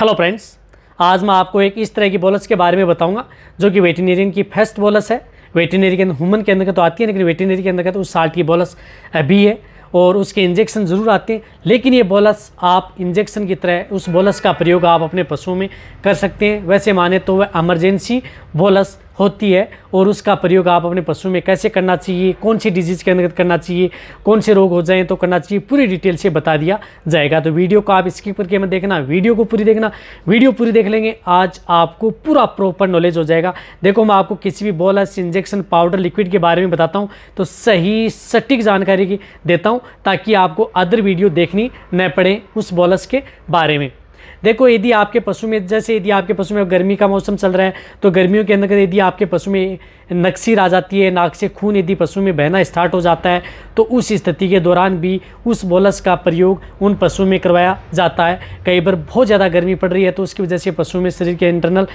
Hello friends, आज मैं आपको एक इस तरह की बोलस के बारे में बताऊंगा जो कि वेटरनरियन की फर्स्ट बोलस है। वेटरनरी के ह्यूमन के अंदर तो आती है, लेकिन वेटरनरी के अंदर तो उस साल्ट की बोलस अभी है और उसके इंजेक्शन ज़रूर आते हैं। लेकिन ये बोलस आप इंजेक्शन की तरह उस बोलस का प्रयोग आप अपने पशुओं में कर सकते हैं। वैसे माने तो वह इमरजेंसी बोलस होती है और उसका प्रयोग आप अपने पशु में कैसे करना चाहिए, कौन सी डिजीज़ के अंदर करना चाहिए, कौन से रोग हो जाएं तो करना चाहिए, पूरी डिटेल से बता दिया जाएगा। तो वीडियो को आप स्किप करके मत देखना, वीडियो को पूरी देखना। वीडियो पूरी देख लेंगे, आज आपको पूरा प्रॉपर नॉलेज हो जाएगा। देखो, मैं आपको किसी भी बोलस, इंजेक्शन, पाउडर, लिक्विड के बारे में बताता हूँ तो सही सटीक जानकारी की देता हूँ ताकि आपको अदर वीडियो देखनी न पड़े उस बोलस के बारे में। देखो, यदि आपके पशु में, जैसे यदि आपके पशु में गर्मी का मौसम चल रहा है तो गर्मियों के अंदर यदि आपके पशु में नक्सीर आ जाती है, नाक से खून यदि पशु में बहना स्टार्ट हो जाता है तो उस स्थिति के दौरान भी उस बोलस का प्रयोग उन पशु में करवाया जाता है। कई बार बहुत ज़्यादा गर्मी पड़ रही है तो उसकी वजह से पशु में शरीर के इंटरनल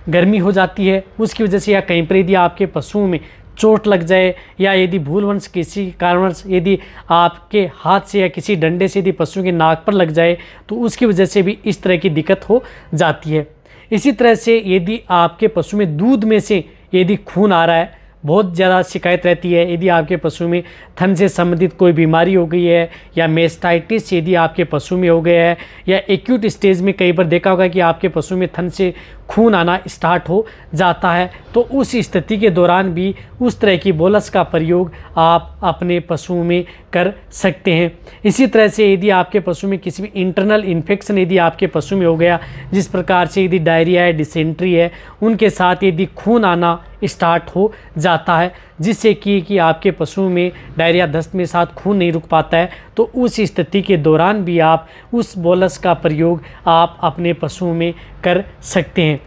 गर्मी हो जाती है, उसकी वजह से, या कहीं पर यदि आपके पशुओं में चोट लग जाए या यदि भूलवश किसी कारणवश यदि आपके हाथ से या किसी डंडे से यदि पशु के नाक पर लग जाए तो उसकी वजह से भी इस तरह की दिक्कत हो जाती है। इसी तरह से यदि आपके पशु में दूध में से यदि खून आ रहा है, बहुत ज़्यादा शिकायत रहती है। यदि आपके पशु में थन से संबंधित कोई बीमारी हो गई है या मेस्टाइटिस यदि आपके पशु में हो गया है, या एक्यूट स्टेज में कई बार देखा होगा कि आपके पशु में थन से खून आना स्टार्ट हो जाता है, तो उस स्थिति के दौरान भी उस तरह की बोलस का प्रयोग आप अपने पशुओं में कर सकते हैं। इसी तरह से यदि आपके पशु में किसी भी इंटरनल इन्फेक्शन यदि आपके पशु में हो गया, जिस प्रकार से यदि डायरिया है, डिसेंट्री है, उनके साथ यदि खून आना स्टार्ट हो जाता है जिससे कि आपके पशुओं में डायरिया दस्त में साथ खून नहीं रुक पाता है, तो उस स्थिति के दौरान भी आप उस बोलस का प्रयोग आप अपने पशुओं में कर सकते हैं।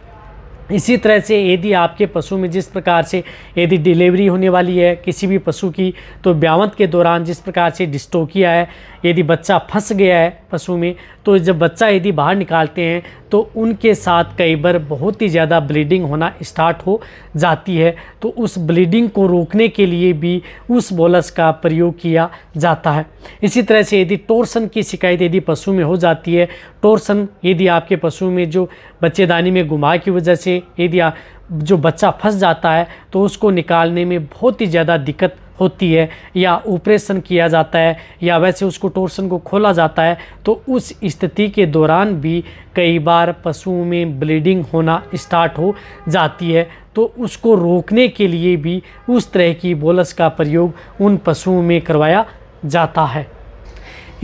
इसी तरह से यदि आपके पशु में जिस प्रकार से यदि डिलीवरी होने वाली है किसी भी पशु की, तो ब्यावंत के दौरान जिस प्रकार से डिस्टोकिया है, यदि बच्चा फंस गया है पशु में, तो जब बच्चा यदि बाहर निकालते हैं तो उनके साथ कई बार बहुत ही ज़्यादा ब्लीडिंग होना स्टार्ट हो जाती है। तो उस ब्लीडिंग को रोकने के लिए भी उस बोलस का प्रयोग किया जाता है। इसी तरह से यदि टॉर्सन की शिकायत यदि पशु में हो जाती है, टॉर्सन यदि आपके पशु में जो बच्चेदानी में घुमा की वजह से यदि जो बच्चा फंस जाता है तो उसको निकालने में बहुत ही ज़्यादा दिक्कत होती है, या ऑपरेशन किया जाता है या वैसे उसको टॉर्सन को खोला जाता है, तो उस स्थिति के दौरान भी कई बार पशुओं में ब्लीडिंग होना स्टार्ट हो जाती है। तो उसको रोकने के लिए भी उस तरह की बोलस का प्रयोग उन पशुओं में करवाया जाता है।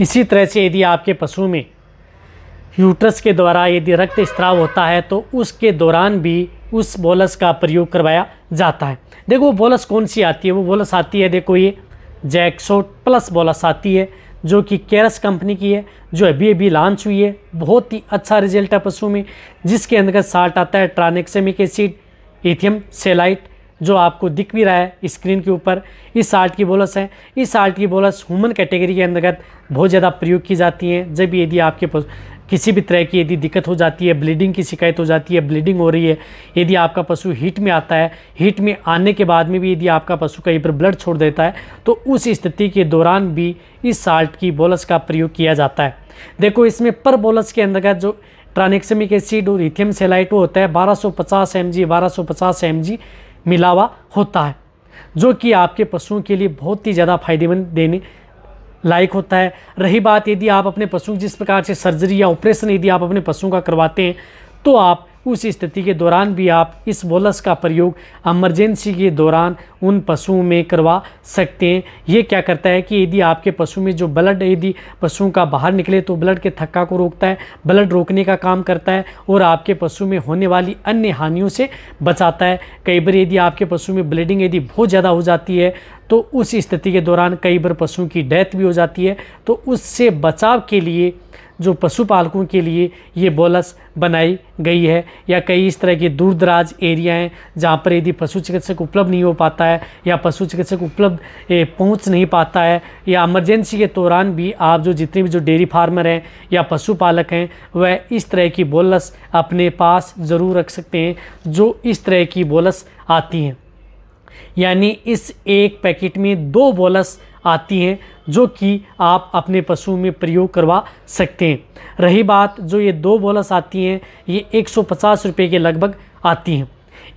इसी तरह से यदि आपके पशु में यूट्रस के द्वारा यदि रक्त स्राव होता है तो उसके दौरान भी उस बोलस का प्रयोग करवाया जाता है। देखो, वो बोलस कौन सी आती है, वो बोलस आती है, देखो ये जैक्सोट प्लस बोलस आती है जो कि केरस कंपनी की है, जो अभी लॉन्च हुई है। बहुत ही अच्छा रिजल्ट है पशु में, जिसके अंदर साल्ट आता है ट्रानेक्सेमिक एसिड, इथियम सेलाइट, जो आपको दिख भी रहा है स्क्रीन के ऊपर। इस साल्ट की बोलस है। इस साल्ट की बोलस ह्यूमन कैटेगरी के अंतर्गत बहुत ज़्यादा प्रयोग की जाती है। जब यदि आपके किसी भी तरह की यदि दिक्कत हो जाती है, ब्लीडिंग की शिकायत हो जाती है, ब्लीडिंग हो रही है, यदि आपका पशु हीट में आता है, हीट में आने के बाद में भी यदि आपका पशु कहीं पर ब्लड छोड़ देता है, तो उस स्थिति के दौरान भी इस साल्ट की बोलस का प्रयोग किया जाता है। देखो, इसमें पर बोलस के अंतर्गत जो ट्रानेक्सेमिक एसिड और इथियम सेलाइट होता है 1250 mg मिला हुआ होता है, जो कि आपके पशुओं के लिए बहुत ही ज़्यादा फायदेमंद देने लायक होता है। रही बात यदि आप अपने पशु जिस प्रकार से सर्जरी या ऑपरेशन यदि आप अपने पशुओं का करवाते हैं तो आप उस स्थिति के दौरान भी आप इस बोलस का प्रयोग इमरजेंसी के दौरान उन पशुओं में करवा सकते हैं। ये क्या करता है कि यदि आपके पशु में जो ब्लड यदि पशुओं का बाहर निकले तो ब्लड के थक्का को रोकता है, ब्लड रोकने का काम करता है और आपके पशु में होने वाली अन्य हानियों से बचाता है। कई बार यदि आपके पशु में ब्लीडिंग यदि बहुत ज़्यादा हो जाती है तो उस स्थिति के दौरान कई बार पशुओं की डेथ भी हो जाती है। तो उससे बचाव के लिए जो पशुपालकों के लिए ये बोलस बनाई गई है, या कई इस तरह के दूर दराज एरिया हैं जहाँ पर यदि पशु चिकित्सक उपलब्ध नहीं हो पाता है या पशु चिकित्सक उपलब्ध पहुँच नहीं पाता है, या इमरजेंसी के दौरान भी आप जो जितने भी जो डेयरी फार्मर हैं या पशुपालक हैं वह इस तरह की बोलस अपने पास ज़रूर रख सकते हैं, जो इस तरह की बोलस आती हैं। यानी इस एक पैकेट में 2 बोलस आती हैं जो कि आप अपने पशु में प्रयोग करवा सकते हैं। रही बात जो ये 2 बोलस आती हैं, ये 150 रुपये के लगभग आती हैं।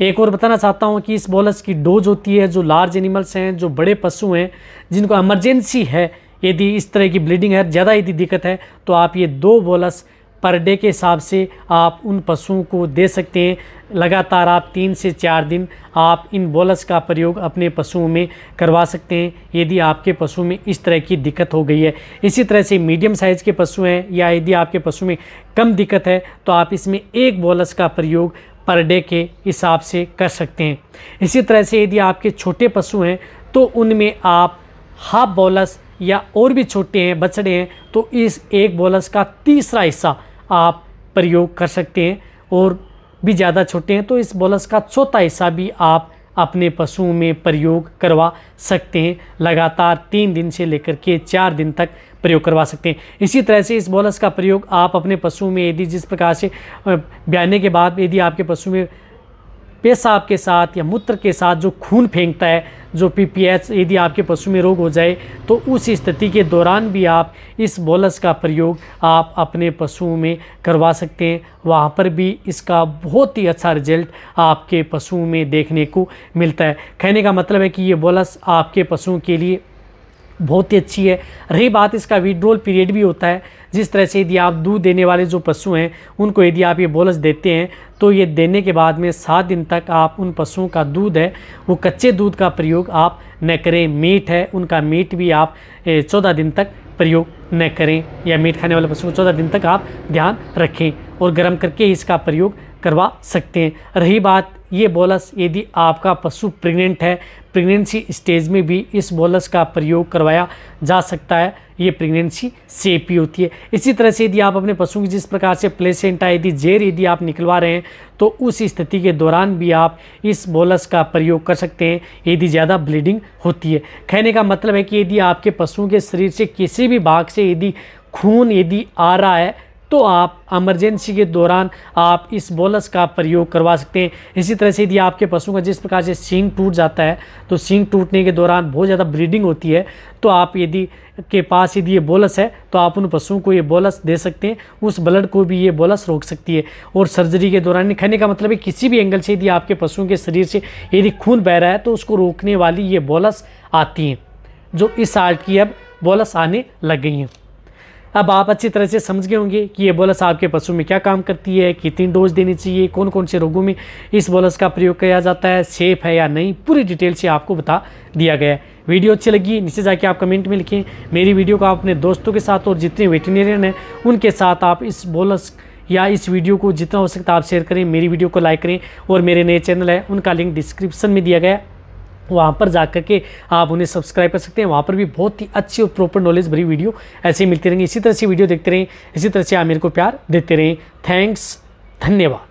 एक और बताना चाहता हूँ कि इस बोलस की डोज होती है, जो लार्ज एनिमल्स हैं, जो बड़े पशु हैं, जिनको इमरजेंसी है, यदि इस तरह की ब्लीडिंग है, ज़्यादा यदि दिक्कत है, तो आप ये 2 बोलस पर डे के हिसाब से आप उन पशुओं को दे सकते हैं। लगातार आप 3 से 4 दिन आप इन बोलस का प्रयोग अपने पशुओं में करवा सकते हैं यदि आपके पशु में इस तरह की दिक्कत हो गई है। इसी तरह से मीडियम साइज़ के पशु हैं या यदि आपके पशु में कम दिक्कत है तो आप इसमें 1 बोलस का प्रयोग पर डे के हिसाब से कर सकते हैं। इसी तरह से यदि आपके छोटे पशु हैं तो उनमें आप हाफ बोलस या और भी छोटे हैं, बछड़े हैं, तो इस 1 बोलस का तीसरा हिस्सा आप प्रयोग कर सकते हैं। और भी ज़्यादा छोटे हैं तो इस बोलस का चौथा हिस्सा भी आप अपने पशुओं में प्रयोग करवा सकते हैं। लगातार 3 दिन से लेकर के 4 दिन तक प्रयोग करवा सकते हैं। इसी तरह से इस बोलस का प्रयोग आप अपने पशुओं में यदि जिस प्रकार से ब्याने के बाद यदि आपके पशु में पेशाब के साथ या मूत्र के साथ जो खून फेंकता है, जो PPH, यदि आपके पशु में रोग हो जाए तो उस स्थिति के दौरान भी आप इस बोलस का प्रयोग आप अपने पशुओं में करवा सकते हैं। वहाँ पर भी इसका बहुत ही अच्छा रिजल्ट आपके पशुओं में देखने को मिलता है। कहने का मतलब है कि ये बोलस आपके पशुओं के लिए बहुत ही अच्छी है। रही बात इसका विड्रॉल पीरियड भी होता है, जिस तरह से यदि आप दूध देने वाले जो पशु हैं उनको यदि आप ये बोलस देते हैं तो ये देने के बाद में 7 दिन तक आप उन पशुओं का दूध है वो कच्चे दूध का प्रयोग आप न करें। मीट है, उनका मीट भी आप 14 दिन तक प्रयोग न करें, या मीट खाने वाले पशु को 14 दिन तक आप ध्यान रखें और गर्म करके इसका प्रयोग करवा सकते हैं। रही बात ये बोलस यदि आपका पशु प्रेग्नेंट है, प्रेगनेंसी स्टेज में भी इस बोलस का प्रयोग करवाया जा सकता है। ये प्रेगनेंसी सेफ ही होती है। इसी तरह से यदि आप अपने पशु की जिस प्रकार से प्लेसेंटा यदि जेर यदि आप निकलवा रहे हैं तो उस स्थिति के दौरान भी आप इस बोलस का प्रयोग कर सकते हैं यदि ज़्यादा ब्लीडिंग होती है। कहने का मतलब है कि यदि आपके पशुओं के शरीर से किसी भी भाग से यदि खून यदि आ रहा है तो आप इमरजेंसी के दौरान आप इस बोलस का प्रयोग करवा सकते हैं। इसी तरह से यदि आपके पशु का जिस प्रकार से सींग टूट जाता है तो सींग टूटने के दौरान बहुत ज़्यादा ब्लीडिंग होती है, तो आप यदि के पास यदि ये बोलस है तो आप उन पशुओं को ये बोलस दे सकते हैं। उस ब्लड को भी ये बोलस रोक सकती है। और सर्जरी के दौरान, कहने का मतलब है किसी भी एंगल से यदि आपके पशुओं के शरीर से यदि खून बह रहा है तो उसको रोकने वाली ये बोलस आती हैं, जो इस साल की अब बोलस आने लग गई हैं। अब आप अच्छी तरह से समझ गए होंगे कि ये बोलस आपके पशु में क्या काम करती है, कितनी डोज देनी चाहिए, कौन कौन से रोगों में इस बोलस का प्रयोग किया जाता है, सेफ है या नहीं, पूरी डिटेल से आपको बता दिया गया है। वीडियो अच्छी लगी नीचे जाके आप कमेंट में लिखें। मेरी वीडियो को आप अपने दोस्तों के साथ और जितने वेटरनरियन हैं उनके साथ आप इस बोलस या इस वीडियो को जितना हो सकता है आप शेयर करें। मेरी वीडियो को लाइक करें और मेरे नए चैनल है उनका लिंक डिस्क्रिप्शन में दिया गया है, वहाँ पर जा कर के आप उन्हें सब्सक्राइब कर सकते हैं। वहाँ पर भी बहुत ही अच्छी और प्रॉपर नॉलेज भरी वीडियो ऐसे ही मिलती रहेंगी। इसी तरह से वीडियो देखते रहें, इसी तरह से आप मेरे को प्यार देते रहें। थैंक्स, धन्यवाद।